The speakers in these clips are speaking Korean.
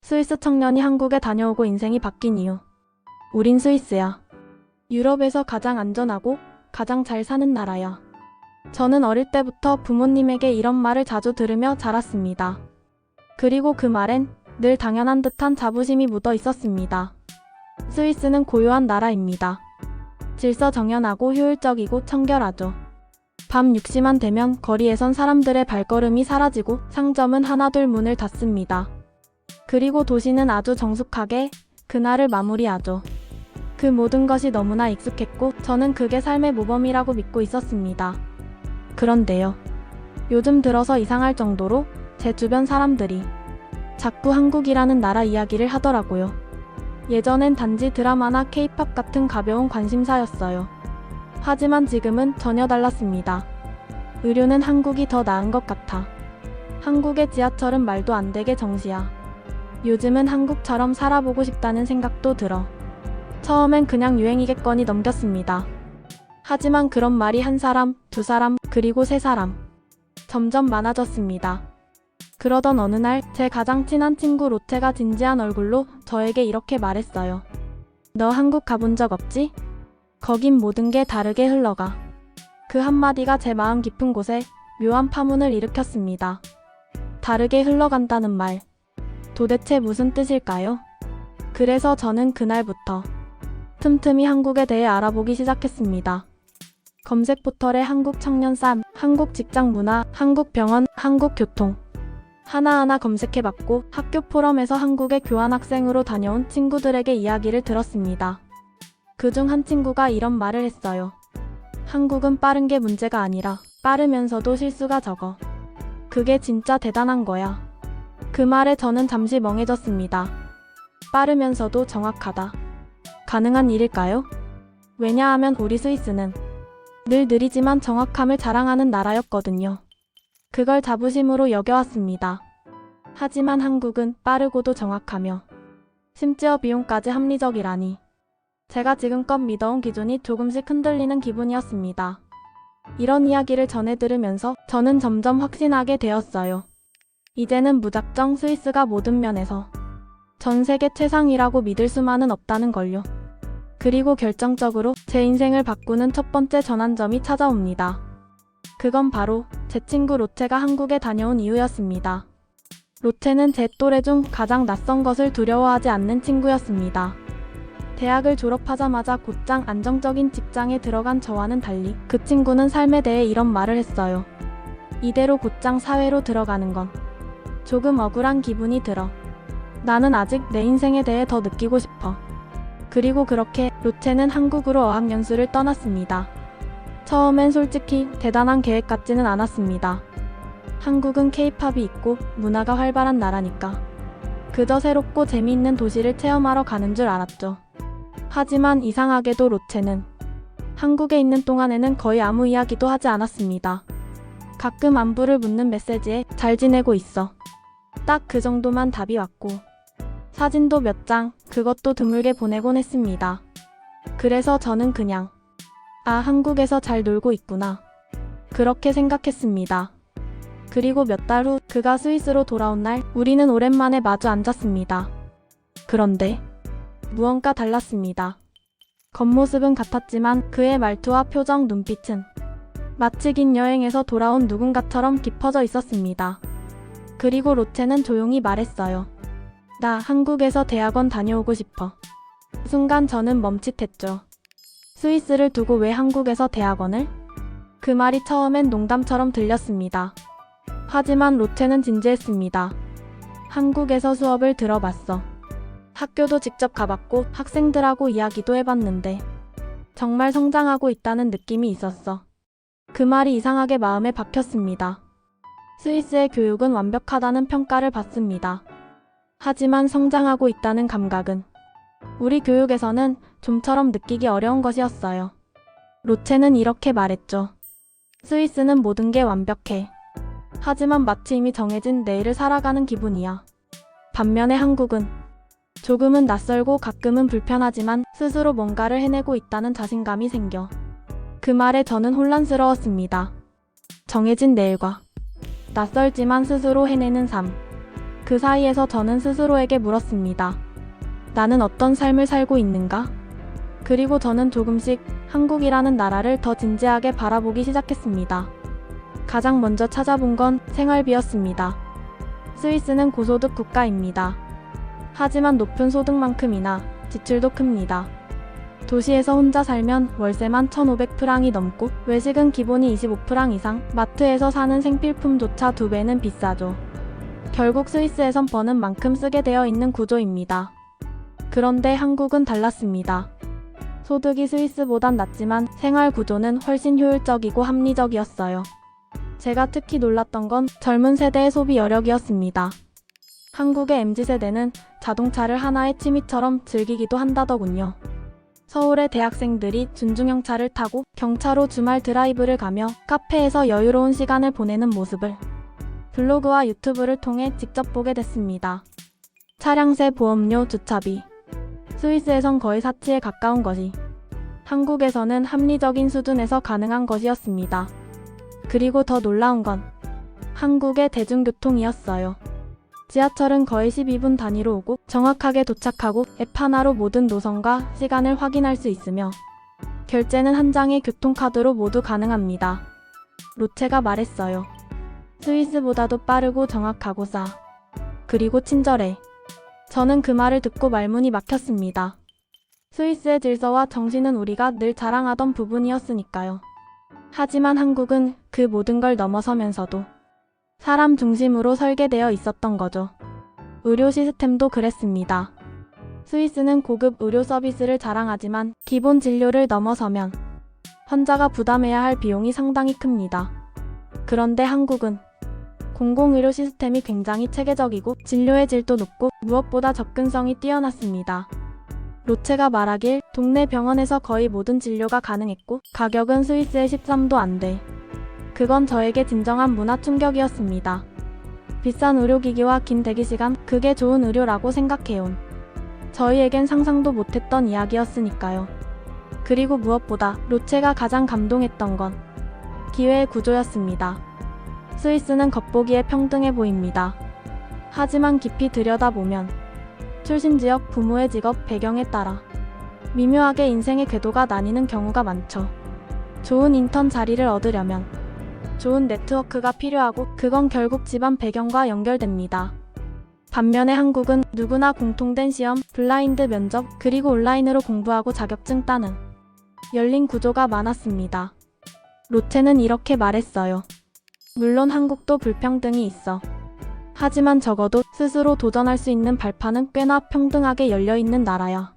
스위스 청년이 한국에 다녀오고 인생이 바뀐 이유. 우린 스위스야. 유럽에서 가장 안전하고 가장 잘 사는 나라야. 저는 어릴 때부터 부모님에게 이런 말을 자주 들으며 자랐습니다. 그리고 그 말엔 늘 당연한 듯한 자부심이 묻어 있었습니다. 스위스는 고요한 나라입니다. 질서정연하고 효율적이고 청결하죠. 밤 6시만 되면 거리에선 사람들의 발걸음이 사라지고 상점은 하나둘 문을 닫습니다. 그리고 도시는 아주 정숙하게 그날을 마무리하죠. 그 모든 것이 너무나 익숙했고 저는 그게 삶의 모범이라고 믿고 있었습니다. 그런데요. 요즘 들어서 이상할 정도로 제 주변 사람들이 자꾸 한국이라는 나라 이야기를 하더라고요. 예전엔 단지 드라마나 케이팝 같은 가벼운 관심사였어요. 하지만 지금은 전혀 달랐습니다. 의료는 한국이 더 나은 것 같아. 한국의 지하철은 말도 안 되게 정시야. 요즘은 한국처럼 살아보고 싶다는 생각도 들어. 처음엔 그냥 유행이겠거니 넘겼습니다. 하지만 그런 말이 한 사람, 두 사람, 그리고 세 사람. 점점 많아졌습니다. 그러던 어느 날 제 가장 친한 친구 로테가 진지한 얼굴로 저에게 이렇게 말했어요. 너 한국 가본 적 없지? 거긴 모든 게 다르게 흘러가. 그 한마디가 제 마음 깊은 곳에 묘한 파문을 일으켰습니다. 다르게 흘러간다는 말. 도대체 무슨 뜻일까요? 그래서 저는 그날부터 틈틈이 한국에 대해 알아보기 시작했습니다. 검색 포털에 한국 청년쌈, 한국 직장 문화, 한국 병원, 한국 교통. 하나하나 검색해봤고 학교 포럼에서 한국에 교환학생으로 다녀온 친구들에게 이야기를 들었습니다. 그중 한 친구가 이런 말을 했어요. 한국은 빠른 게 문제가 아니라 빠르면서도 실수가 적어. 그게 진짜 대단한 거야. 그 말에 저는 잠시 멍해졌습니다. 빠르면서도 정확하다. 가능한 일일까요? 왜냐하면 우리 스위스는 늘 느리지만 정확함을 자랑하는 나라였거든요. 그걸 자부심으로 여겨왔습니다. 하지만 한국은 빠르고도 정확하며 심지어 비용까지 합리적이라니. 제가 지금껏 믿어온 기준이 조금씩 흔들리는 기분이었습니다. 이런 이야기를 전해 들으면서 저는 점점 확신하게 되었어요. 이제는 무작정 스위스가 모든 면에서 전 세계 최상이라고 믿을 수만은 없다는 걸요. 그리고 결정적으로 제 인생을 바꾸는 첫 번째 전환점이 찾아옵니다. 그건 바로 제 친구 로체가 한국에 다녀온 이유였습니다. 로체는 제 또래 중 가장 낯선 것을 두려워하지 않는 친구였습니다. 대학을 졸업하자마자 곧장 안정적인 직장에 들어간 저와는 달리 그 친구는 삶에 대해 이런 말을 했어요. 이대로 곧장 사회로 들어가는 건 조금 억울한 기분이 들어. 나는 아직 내 인생에 대해 더 느끼고 싶어. 그리고 그렇게 로체는 한국으로 어학연수를 떠났습니다. 처음엔 솔직히 대단한 계획 같지는 않았습니다. 한국은 케이팝이 있고 문화가 활발한 나라니까 그저 새롭고 재미있는 도시를 체험하러 가는 줄 알았죠. 하지만 이상하게도 로체는 한국에 있는 동안에는 거의 아무 이야기도 하지 않았습니다. 가끔 안부를 묻는 메시지에 잘 지내고 있어. 딱 그 정도만 답이 왔고 사진도 몇 장, 그것도 드물게 보내곤 했습니다. 그래서 저는 그냥 한국에서 잘 놀고 있구나. 그렇게 생각했습니다. 그리고 몇 달 후 그가 스위스로 돌아온 날 우리는 오랜만에 마주 앉았습니다. 그런데 무언가 달랐습니다. 겉모습은 같았지만 그의 말투와 표정, 눈빛은 마치 긴 여행에서 돌아온 누군가처럼 깊어져 있었습니다. 그리고 로체는 조용히 말했어요. 나 한국에서 대학원 다녀오고 싶어. 순간 저는 멈칫했죠. 스위스를 두고 왜 한국에서 대학원을? 그 말이 처음엔 농담처럼 들렸습니다. 하지만 로체는 진지했습니다. 한국에서 수업을 들어봤어. 학교도 직접 가봤고 학생들하고 이야기도 해봤는데 정말 성장하고 있다는 느낌이 있었어. 그 말이 이상하게 마음에 박혔습니다. 스위스의 교육은 완벽하다는 평가를 받습니다. 하지만 성장하고 있다는 감각은 우리 교육에서는 좀처럼 느끼기 어려운 것이었어요. 로체는 이렇게 말했죠. 스위스는 모든 게 완벽해. 하지만 마치 이미 정해진 내일을 살아가는 기분이야. 반면에 한국은 조금은 낯설고 가끔은 불편하지만 스스로 뭔가를 해내고 있다는 자신감이 생겨. 그 말에 저는 혼란스러웠습니다. 정해진 내일과 낯설지만 스스로 해내는 삶. 그 사이에서 저는 스스로에게 물었습니다. 나는 어떤 삶을 살고 있는가? 그리고 저는 조금씩 한국이라는 나라를 더 진지하게 바라보기 시작했습니다. 가장 먼저 찾아본 건 생활비였습니다. 스위스는 고소득 국가입니다. 하지만 높은 소득만큼이나 지출도 큽니다. 도시에서 혼자 살면 월세만 1,500프랑이 넘고 외식은 기본이 25프랑 이상, 마트에서 사는 생필품조차 2배는 비싸죠. 결국 스위스에선 버는 만큼 쓰게 되어 있는 구조입니다. 그런데 한국은 달랐습니다. 소득이 스위스보단 낮지만 생활 구조는 훨씬 효율적이고 합리적이었어요. 제가 특히 놀랐던 건 젊은 세대의 소비 여력이었습니다. 한국의 MZ세대는 자동차를 하나의 취미처럼 즐기기도 한다더군요. 서울의 대학생들이 준중형차를 타고 경차로 주말 드라이브를 가며 카페에서 여유로운 시간을 보내는 모습을 블로그와 유튜브를 통해 직접 보게 됐습니다. 차량세, 보험료, 주차비. 스위스에선 거의 사치에 가까운 것이 한국에서는 합리적인 수준에서 가능한 것이었습니다. 그리고 더 놀라운 건 한국의 대중교통이었어요. 지하철은 거의 12분 단위로 오고 정확하게 도착하고 앱 하나로 모든 노선과 시간을 확인할 수 있으며 결제는 한 장의 교통카드로 모두 가능합니다. 로체가 말했어요. 스위스보다도 빠르고 정확하고 싸. 그리고 친절해. 저는 그 말을 듣고 말문이 막혔습니다. 스위스의 질서와 정신은 우리가 늘 자랑하던 부분이었으니까요. 하지만 한국은 그 모든 걸 넘어서면서도 사람 중심으로 설계되어 있었던 거죠. 의료 시스템도 그랬습니다. 스위스는 고급 의료 서비스를 자랑하지만 기본 진료를 넘어서면 환자가 부담해야 할 비용이 상당히 큽니다. 그런데 한국은 공공의료 시스템이 굉장히 체계적이고 진료의 질도 높고 무엇보다 접근성이 뛰어났습니다. 로체가 말하길 동네 병원에서 거의 모든 진료가 가능했고 가격은 스위스의 13도 안 돼. 그건 저에게 진정한 문화 충격이었습니다. 비싼 의료기기와 긴 대기시간, 그게 좋은 의료라고 생각해온 저희에겐 상상도 못했던 이야기였으니까요. 그리고 무엇보다 로체가 가장 감동했던 건 기회의 구조였습니다. 스위스는 겉보기에 평등해 보입니다. 하지만 깊이 들여다보면 출신 지역, 부모의 직업, 배경에 따라 미묘하게 인생의 궤도가 나뉘는 경우가 많죠. 좋은 인턴 자리를 얻으려면 좋은 네트워크가 필요하고 그건 결국 집안 배경과 연결됩니다. 반면에 한국은 누구나 공통된 시험, 블라인드 면접, 그리고 온라인으로 공부하고 자격증 따는 열린 구조가 많았습니다. 로체는 이렇게 말했어요. 물론 한국도 불평등이 있어. 하지만 적어도 스스로 도전할 수 있는 발판은 꽤나 평등하게 열려있는 나라야.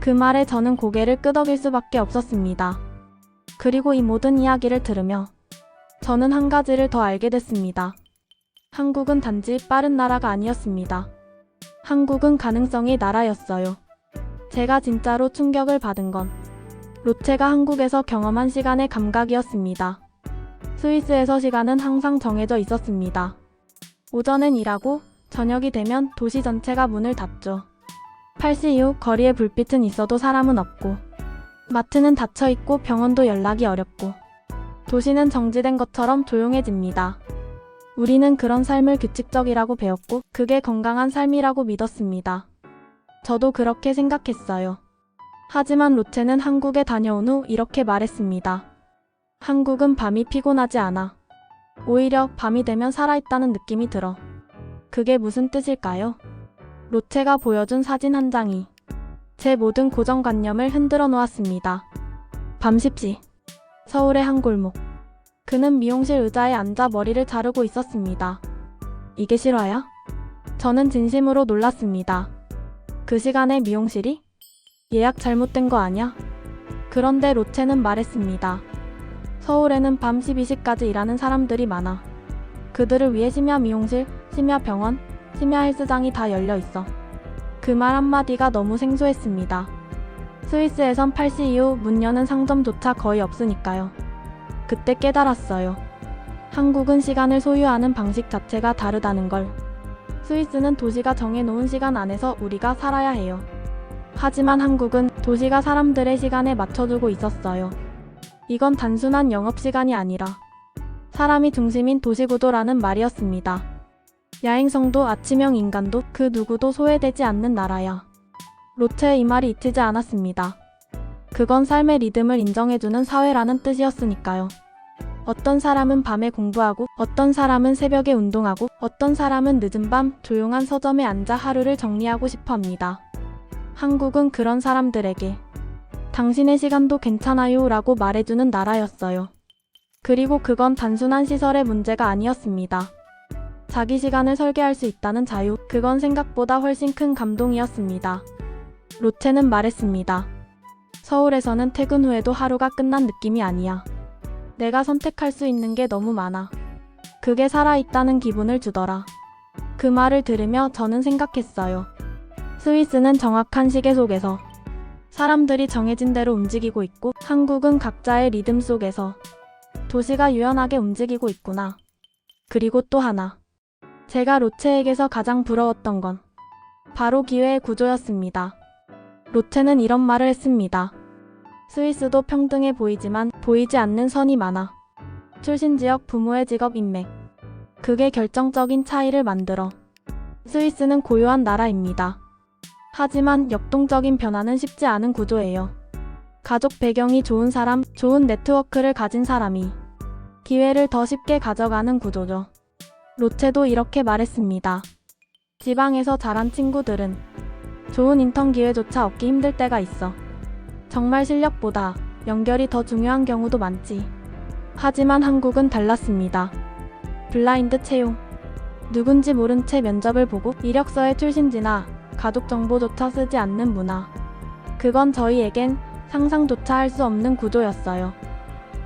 그 말에 저는 고개를 끄덕일 수밖에 없었습니다. 그리고 이 모든 이야기를 들으며 저는 한 가지를 더 알게 됐습니다. 한국은 단지 빠른 나라가 아니었습니다. 한국은 가능성의 나라였어요. 제가 진짜로 충격을 받은 건 로체가 한국에서 경험한 시간의 감각이었습니다. 스위스에서 시간은 항상 정해져 있었습니다. 오전엔 일하고 저녁이 되면 도시 전체가 문을 닫죠. 8시 이후 거리에 불빛은 있어도 사람은 없고 마트는 닫혀있고 병원도 연락이 어렵고 도시는 정지된 것처럼 조용해집니다. 우리는 그런 삶을 규칙적이라고 배웠고 그게 건강한 삶이라고 믿었습니다. 저도 그렇게 생각했어요. 하지만 로체는 한국에 다녀온 후 이렇게 말했습니다. 한국은 밤이 피곤하지 않아. 오히려 밤이 되면 살아있다는 느낌이 들어. 그게 무슨 뜻일까요? 로체가 보여준 사진 한 장이 제 모든 고정관념을 흔들어 놓았습니다. 밤 10시. 서울의 한 골목. 그는 미용실 의자에 앉아 머리를 자르고 있었습니다. 이게 실화야? 저는 진심으로 놀랐습니다. 그 시간에 미용실이? 예약 잘못된 거 아냐? 그런데 로체는 말했습니다. 서울에는 밤 12시까지 일하는 사람들이 많아. 그들을 위해 심야 미용실, 심야 병원, 심야 헬스장이 다 열려 있어. 그 말 한마디가 너무 생소했습니다. 스위스에선 8시 이후 문 여는 상점조차 거의 없으니까요. 그때 깨달았어요. 한국은 시간을 소유하는 방식 자체가 다르다는 걸. 스위스는 도시가 정해놓은 시간 안에서 우리가 살아야 해요. 하지만 한국은 도시가 사람들의 시간에 맞춰주고 있었어요. 이건 단순한 영업시간이 아니라 사람이 중심인 도시구도라는 말이었습니다. 야행성도 아침형 인간도 그 누구도 소외되지 않는 나라야. 로체의 이 말이 잊히지 않았습니다. 그건 삶의 리듬을 인정해주는 사회라는 뜻이었으니까요. 어떤 사람은 밤에 공부하고, 어떤 사람은 새벽에 운동하고, 어떤 사람은 늦은 밤 조용한 서점에 앉아 하루를 정리하고 싶어 합니다. 한국은 그런 사람들에게 당신의 시간도 괜찮아요 라고 말해주는 나라였어요. 그리고 그건 단순한 시설의 문제가 아니었습니다. 자기 시간을 설계할 수 있다는 자유, 그건 생각보다 훨씬 큰 감동이었습니다. 로체는 말했습니다. 서울에서는 퇴근 후에도 하루가 끝난 느낌이 아니야. 내가 선택할 수 있는 게 너무 많아. 그게 살아있다는 기분을 주더라. 그 말을 들으며 저는 생각했어요. 스위스는 정확한 시계 속에서 사람들이 정해진 대로 움직이고 있고, 한국은 각자의 리듬 속에서 도시가 유연하게 움직이고 있구나. 그리고 또 하나. 제가 로체에게서 가장 부러웠던 건 바로 기회의 구조였습니다. 로체는 이런 말을 했습니다. 스위스도 평등해 보이지만 보이지 않는 선이 많아. 출신 지역, 부모의 직업, 인맥. 그게 결정적인 차이를 만들어. 스위스는 고요한 나라입니다. 하지만 역동적인 변화는 쉽지 않은 구조예요. 가족 배경이 좋은 사람, 좋은 네트워크를 가진 사람이 기회를 더 쉽게 가져가는 구조죠. 로체도 이렇게 말했습니다. 지방에서 자란 친구들은 좋은 인턴 기회조차 얻기 힘들 때가 있어. 정말 실력보다 연결이 더 중요한 경우도 많지. 하지만 한국은 달랐습니다. 블라인드 채용. 누군지 모른 채 면접을 보고 이력서에 출신지나 가족 정보조차 쓰지 않는 문화. 그건 저희에겐 상상조차 할 수 없는 구조였어요.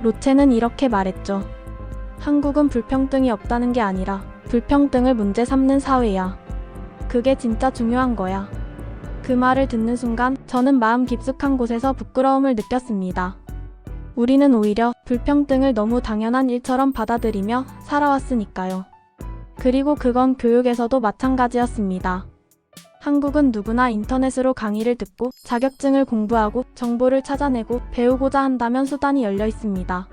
로체는 이렇게 말했죠. 한국은 불평등이 없다는 게 아니라 불평등을 문제 삼는 사회야. 그게 진짜 중요한 거야. 그 말을 듣는 순간 저는 마음 깊숙한 곳에서 부끄러움을 느꼈습니다. 우리는 오히려 불평등을 너무 당연한 일처럼 받아들이며 살아왔으니까요. 그리고 그건 교육에서도 마찬가지였습니다. 한국은 누구나 인터넷으로 강의를 듣고 자격증을 공부하고 정보를 찾아내고 배우고자 한다면 수단이 열려 있습니다.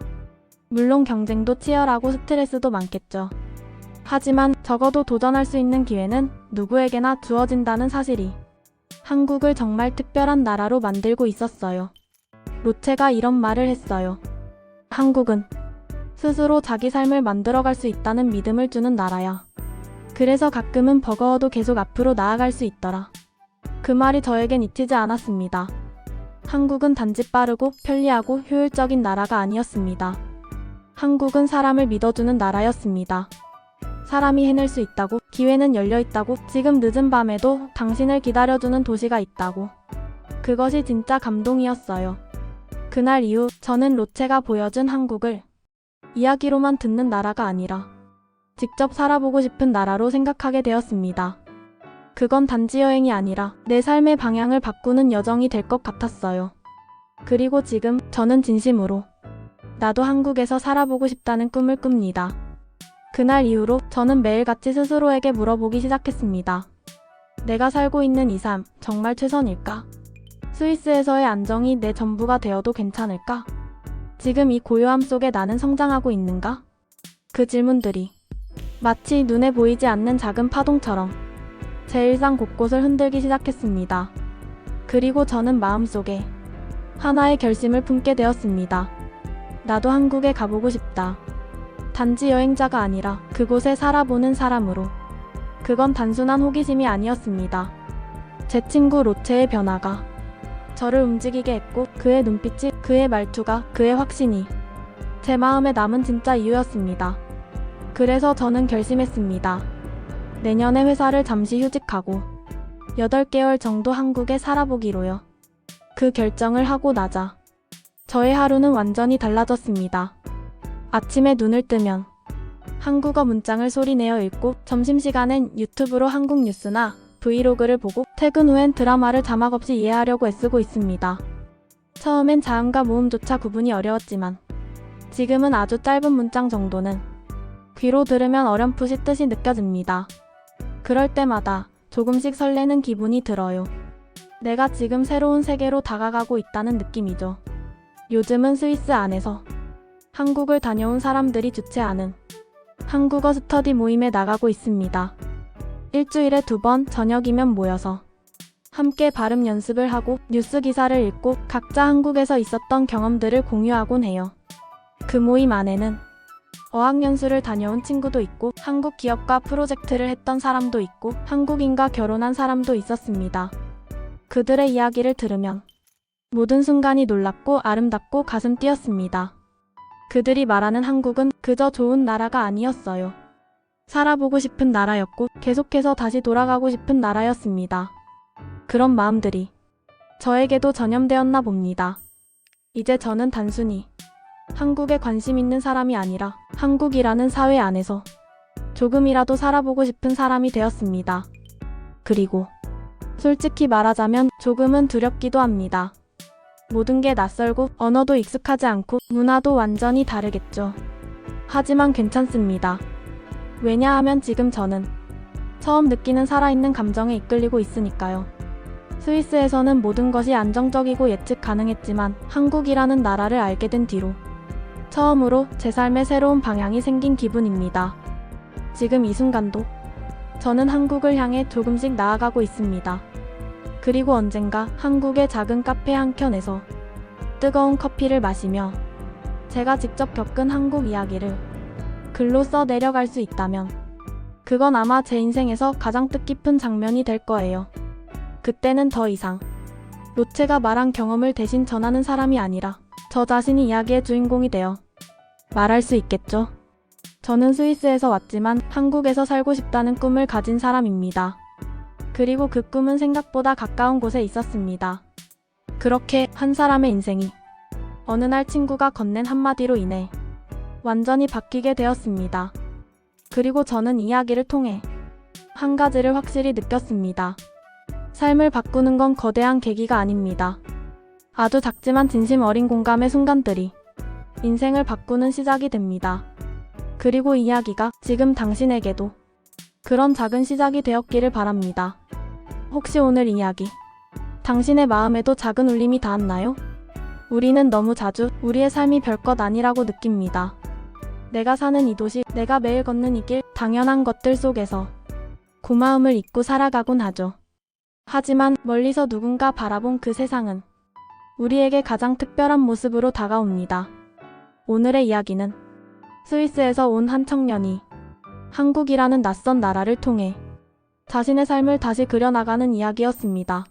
물론 경쟁도 치열하고 스트레스도 많겠죠. 하지만 적어도 도전할 수 있는 기회는 누구에게나 주어진다는 사실이 한국을 정말 특별한 나라로 만들고 있었어요. 로체가 이런 말을 했어요. 한국은 스스로 자기 삶을 만들어갈 수 있다는 믿음을 주는 나라야. 그래서 가끔은 버거워도 계속 앞으로 나아갈 수 있더라. 그 말이 저에겐 잊히지 않았습니다. 한국은 단지 빠르고 편리하고 효율적인 나라가 아니었습니다. 한국은 사람을 믿어주는 나라였습니다. 사람이 해낼 수 있다고, 기회는 열려 있다고, 지금 늦은 밤에도 당신을 기다려주는 도시가 있다고. 그것이 진짜 감동이었어요. 그날 이후 저는 로체가 보여준 한국을 이야기로만 듣는 나라가 아니라 직접 살아보고 싶은 나라로 생각하게 되었습니다. 그건 단지 여행이 아니라 내 삶의 방향을 바꾸는 여정이 될 것 같았어요. 그리고 지금 저는 진심으로 나도 한국에서 살아보고 싶다는 꿈을 꿉니다. 그날 이후로 저는 매일같이 스스로에게 물어보기 시작했습니다. 내가 살고 있는 이 삶 정말 최선일까? 스위스에서의 안정이 내 전부가 되어도 괜찮을까? 지금 이 고요함 속에 나는 성장하고 있는가? 그 질문들이 마치 눈에 보이지 않는 작은 파동처럼 제 일상 곳곳을 흔들기 시작했습니다. 그리고 저는 마음속에 하나의 결심을 품게 되었습니다. 나도 한국에 가보고 싶다. 단지 여행자가 아니라 그곳에 살아보는 사람으로. 그건 단순한 호기심이 아니었습니다. 제 친구 로체의 변화가 저를 움직이게 했고, 그의 눈빛이, 그의 말투가, 그의 확신이 제 마음에 남은 진짜 이유였습니다. 그래서 저는 결심했습니다. 내년에 회사를 잠시 휴직하고 8개월 정도 한국에 살아보기로요. 그 결정을 하고 나자 저의 하루는 완전히 달라졌습니다. 아침에 눈을 뜨면 한국어 문장을 소리내어 읽고, 점심시간엔 유튜브로 한국 뉴스나 브이로그를 보고, 퇴근 후엔 드라마를 자막 없이 이해하려고 애쓰고 있습니다. 처음엔 자음과 모음조차 구분이 어려웠지만 지금은 아주 짧은 문장 정도는 귀로 들으면 어렴풋이 뜻이 느껴집니다. 그럴 때마다 조금씩 설레는 기분이 들어요. 내가 지금 새로운 세계로 다가가고 있다는 느낌이죠. 요즘은 스위스 안에서 한국을 다녀온 사람들이 주최하는 한국어 스터디 모임에 나가고 있습니다. 일주일에 2번 저녁이면 모여서 함께 발음 연습을 하고 뉴스 기사를 읽고 각자 한국에서 있었던 경험들을 공유하곤 해요. 그 모임 안에는 어학연수를 다녀온 친구도 있고 한국 기업과 프로젝트를 했던 사람도 있고 한국인과 결혼한 사람도 있었습니다. 그들의 이야기를 들으면 모든 순간이 놀랍고 아름답고 가슴 뛰었습니다. 그들이 말하는 한국은 그저 좋은 나라가 아니었어요. 살아보고 싶은 나라였고 계속해서 다시 돌아가고 싶은 나라였습니다. 그런 마음들이 저에게도 전염되었나 봅니다. 이제 저는 단순히 한국에 관심 있는 사람이 아니라 한국이라는 사회 안에서 조금이라도 살아보고 싶은 사람이 되었습니다. 그리고 솔직히 말하자면 조금은 두렵기도 합니다. 모든 게 낯설고 언어도 익숙하지 않고 문화도 완전히 다르겠죠. 하지만 괜찮습니다. 왜냐하면 지금 저는 처음 느끼는 살아있는 감정에 이끌리고 있으니까요. 스위스에서는 모든 것이 안정적이고 예측 가능했지만 한국이라는 나라를 알게 된 뒤로 처음으로 제 삶에 새로운 방향이 생긴 기분입니다. 지금 이 순간도 저는 한국을 향해 조금씩 나아가고 있습니다. 그리고 언젠가 한국의 작은 카페 한켠에서 뜨거운 커피를 마시며 제가 직접 겪은 한국 이야기를 글로 써 내려갈 수 있다면 그건 아마 제 인생에서 가장 뜻깊은 장면이 될 거예요. 그때는 더 이상 로체가 말한 경험을 대신 전하는 사람이 아니라 저 자신이 이야기의 주인공이 되어 말할 수 있겠죠. 저는 스위스에서 왔지만 한국에서 살고 싶다는 꿈을 가진 사람입니다. 그리고 그 꿈은 생각보다 가까운 곳에 있었습니다. 그렇게 한 사람의 인생이 어느 날 친구가 건넨 한마디로 인해 완전히 바뀌게 되었습니다. 그리고 저는 이야기를 통해 한 가지를 확실히 느꼈습니다. 삶을 바꾸는 건 거대한 계기가 아닙니다. 아주 작지만 진심 어린 공감의 순간들이 인생을 바꾸는 시작이 됩니다. 그리고 이야기가 지금 당신에게도 그런 작은 시작이 되었기를 바랍니다. 혹시 오늘 이야기 당신의 마음에도 작은 울림이 닿았나요? 우리는 너무 자주 우리의 삶이 별것 아니라고 느낍니다. 내가 사는 이 도시, 내가 매일 걷는 이 길, 당연한 것들 속에서 고마움을 잊고 살아가곤 하죠. 하지만 멀리서 누군가 바라본 그 세상은 우리에게 가장 특별한 모습으로 다가옵니다. 오늘의 이야기는 스위스에서 온 한 청년이 한국이라는 낯선 나라를 통해 자신의 삶을 다시 그려나가는 이야기였습니다.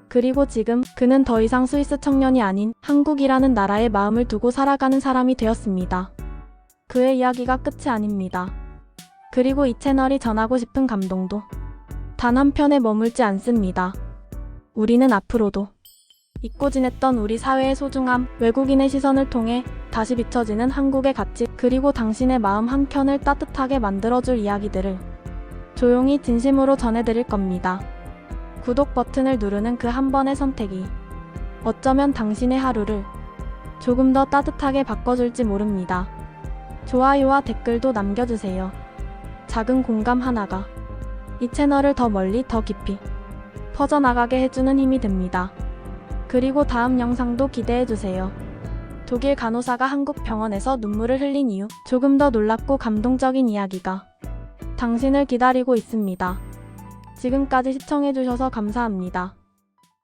그리고 지금 그는 더 이상 스위스 청년이 아닌 한국이라는 나라에 마음을 두고 살아가는 사람이 되었습니다. 그의 이야기가 끝이 아닙니다. 그리고 이 채널이 전하고 싶은 감동도 단 한 편에 머물지 않습니다. 우리는 앞으로도 잊고 지냈던 우리 사회의 소중함, 외국인의 시선을 통해 다시 비춰지는 한국의 가치, 그리고 당신의 마음 한켠을 따뜻하게 만들어줄 이야기들을 조용히 진심으로 전해드릴 겁니다. 구독 버튼을 누르는 그 한 번의 선택이 어쩌면 당신의 하루를 조금 더 따뜻하게 바꿔줄지 모릅니다. 좋아요와 댓글도 남겨주세요. 작은 공감 하나가 이 채널을 더 멀리 더 깊이 퍼져나가게 해주는 힘이 됩니다. 그리고 다음 영상도 기대해주세요. 독일 간호사가 한국 병원에서 눈물을 흘린 이유, 조금 더 놀랍고 감동적인 이야기가 당신을 기다리고 있습니다. 지금까지 시청해주셔서 감사합니다.